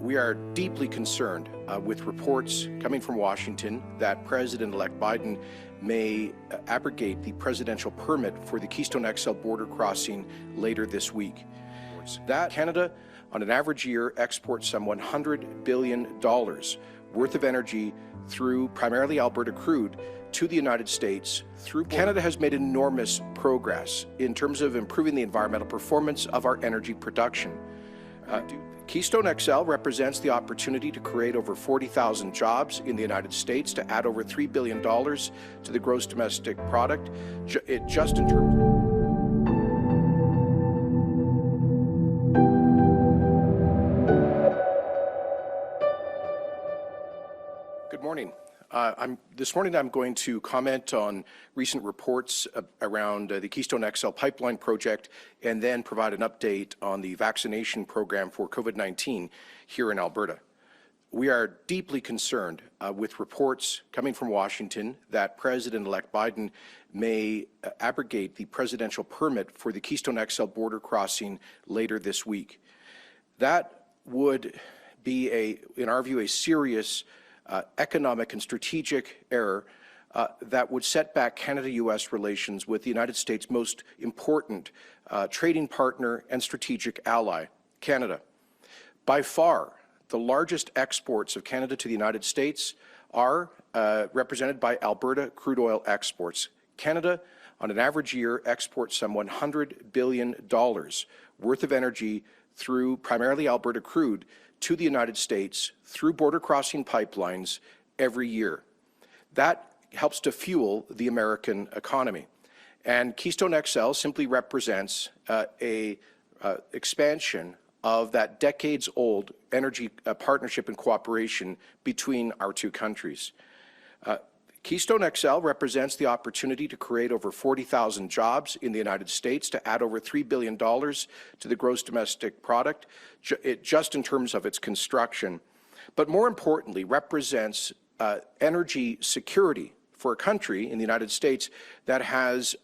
We are deeply concerned with reports coming from Washington that President-elect Biden may abrogate the presidential permit for the Keystone XL border crossing later this week. That Canada, on an average year, exports some $100 billion worth of energy through primarily Alberta crude to the United States. Canada has made enormous progress in terms of improving the environmental performance of our energy production. Keystone XL represents the opportunity to create over 40,000 jobs in the United States, to add over $3 billion to the gross domestic product, just in terms. Good morning. This morning I'm going to comment on recent reports around the Keystone XL Pipeline project, and then provide an update on the vaccination program for COVID-19 here in Alberta. We are deeply concerned with reports coming from Washington that President-elect Biden may abrogate the presidential permit for the Keystone XL border crossing later this week. That would be, in our view, a serious economic and strategic error that would set back Canada-U.S. relations with the United States' most important trading partner and strategic ally, Canada. By far, the largest exports of Canada to the United States are represented by Alberta crude oil exports. Canada, on an average year, exports some $100 billion worth of energy through primarily Alberta crude to the United States through border crossing pipelines every year. That helps to fuel the American economy. And Keystone XL simply represents a expansion of that decades-old energy partnership and cooperation between our two countries. Keystone XL represents the opportunity to create over 40,000 jobs in the United States, to add over $3 billion to the gross domestic product, just in terms of its construction. But more importantly, represents energy security for a country in the United States that has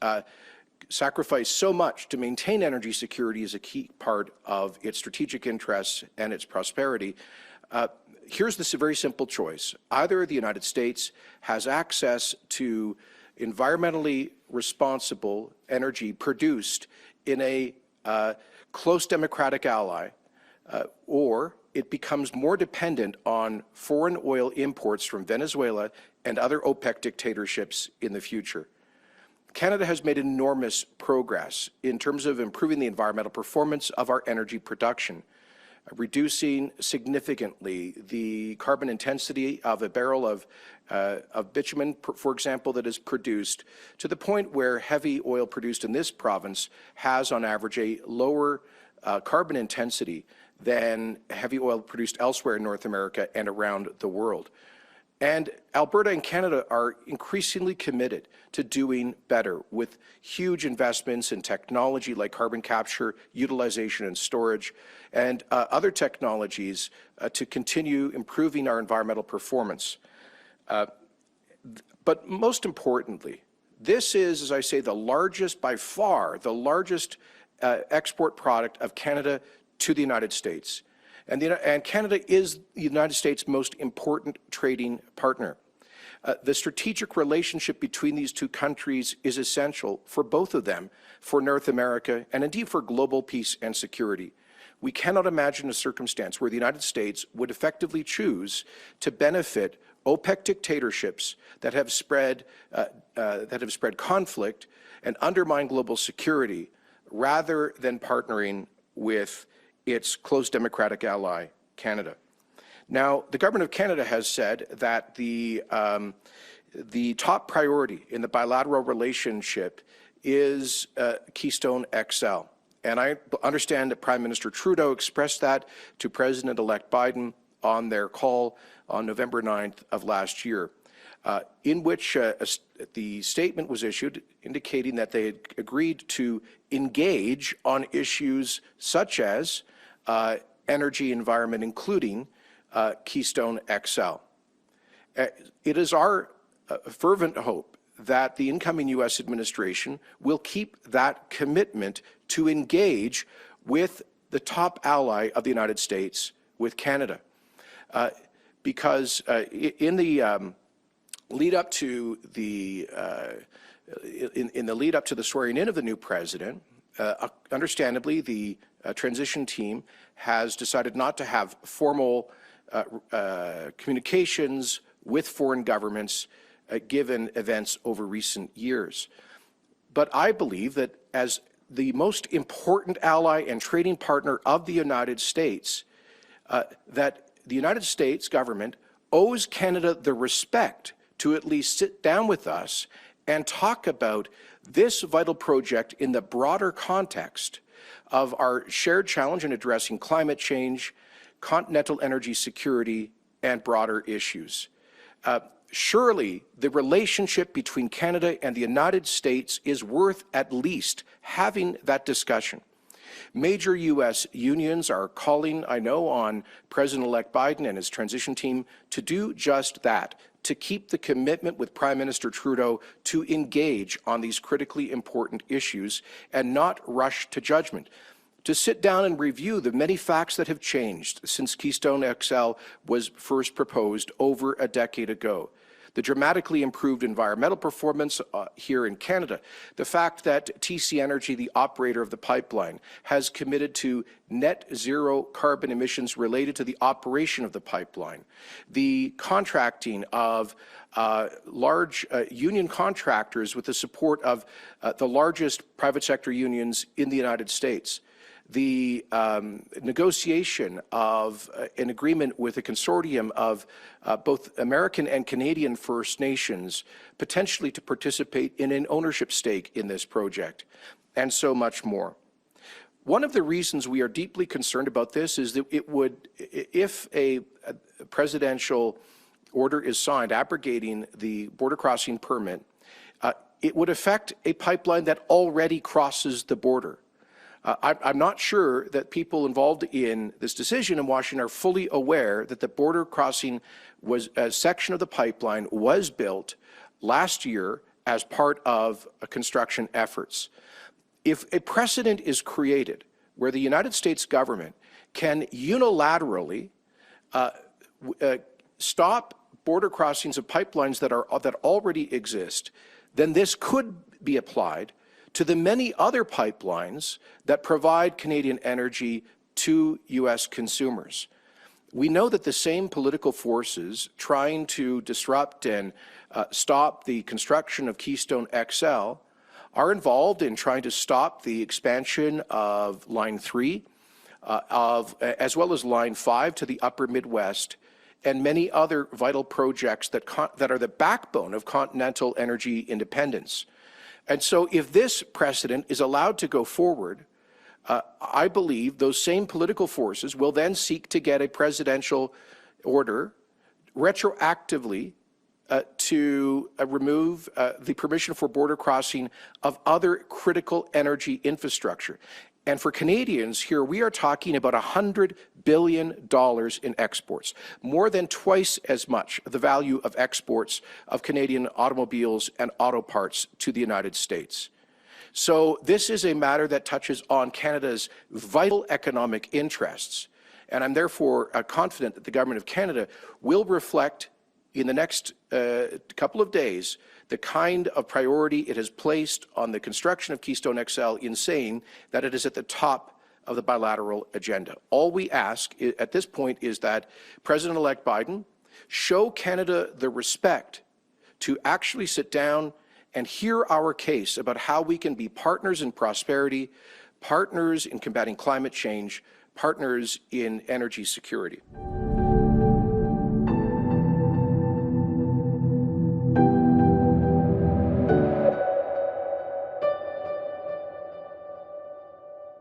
sacrificed so much to maintain energy security as a key part of its strategic interests and its prosperity. Here's this very simple choice. Either the United States has access to environmentally responsible energy produced in a close democratic ally, or it becomes more dependent on foreign oil imports from Venezuela and other OPEC dictatorships in the future. Canada has made enormous progress in terms of improving the environmental performance of our energy production, reducing significantly the carbon intensity of a barrel of bitumen, for example, that is produced, to the point where heavy oil produced in this province has, on average, a lower carbon intensity than heavy oil produced elsewhere in North America and around the world. And Alberta and Canada are increasingly committed to doing better, with huge investments in technology like carbon capture, utilization and storage, and other technologies to continue improving our environmental performance. But most importantly, this is, as I say, the largest, by far, the largest export product of Canada to the United States. And Canada is the United States' most important trading partner. The strategic relationship between these two countries is essential for both of them, for North America, and indeed for global peace and security. We cannot imagine a circumstance where the United States would effectively choose to benefit OPEC dictatorships that have spread conflict and undermine global security, rather than partnering with its close democratic ally, Canada. Now, the Government of Canada has said that the top priority in the bilateral relationship is Keystone XL. And I understand that Prime Minister Trudeau expressed that to President-elect Biden on their call on November 9th of last year, in which the statement was issued indicating that they had agreed to engage on issues such as energy, environment, including Keystone XL. It is our fervent hope that the incoming U.S. administration will keep that commitment to engage with the top ally of the United States, with Canada. because in the lead up to the in the lead up to the swearing in of the new president, understandably, the transition team has decided not to have formal communications with foreign governments given events over recent years. But I believe that as the most important ally and trading partner of the United States, that the United States government owes Canada the respect to at least sit down with us and talk about this vital project in the broader context of our shared challenge in addressing climate change, continental energy security, and broader issues. Surely the relationship between Canada and the United States is worth at least having that discussion. Major U.S. unions are calling, I know, on President-elect Biden and his transition team to do just that, to keep the commitment with Prime Minister Trudeau to engage on these critically important issues and not rush to judgment, to sit down and review the many facts that have changed since Keystone XL was first proposed over a decade ago. The dramatically improved environmental performance here in Canada, the fact that TC Energy, the operator of the pipeline, has committed to net zero carbon emissions related to the operation of the pipeline, the contracting of large union contractors with the support of the largest private sector unions in the United States, the negotiation of an agreement with a consortium of both American and Canadian First Nations, potentially to participate in an ownership stake in this project, and so much more. One of the reasons we are deeply concerned about this is that it would, if a presidential order is signed abrogating the border crossing permit, it would affect a pipeline that already crosses the border. I'm not sure that people involved in this decision in Washington are fully aware that the border crossing was a section of the pipeline was built last year as part of construction efforts. If a precedent is created where the United States government can unilaterally stop border crossings of pipelines that already exist, then this could be applied to the many other pipelines that provide Canadian energy to U.S. consumers. We know that the same political forces trying to disrupt and stop the construction of Keystone XL are involved in trying to stop the expansion of Line 3, as well as Line 5 to the upper Midwest, and many other vital projects that are the backbone of continental energy independence. And so if this precedent is allowed to go forward, I believe those same political forces will then seek to get a presidential order retroactively to remove the permission for border crossing of other critical energy infrastructure. And for Canadians here, we are talking about $100 billion in exports, more than twice as much the value of exports of Canadian automobiles and auto parts to the United States. So this is a matter that touches on Canada's vital economic interests. And I'm therefore confident that the Government of Canada will reflect in the next couple of days the kind of priority it has placed on the construction of Keystone XL in saying that it is at the top of the bilateral agenda. All we ask at this point is that President-elect Biden show Canada the respect to actually sit down and hear our case about how we can be partners in prosperity, partners in combating climate change, partners in energy security.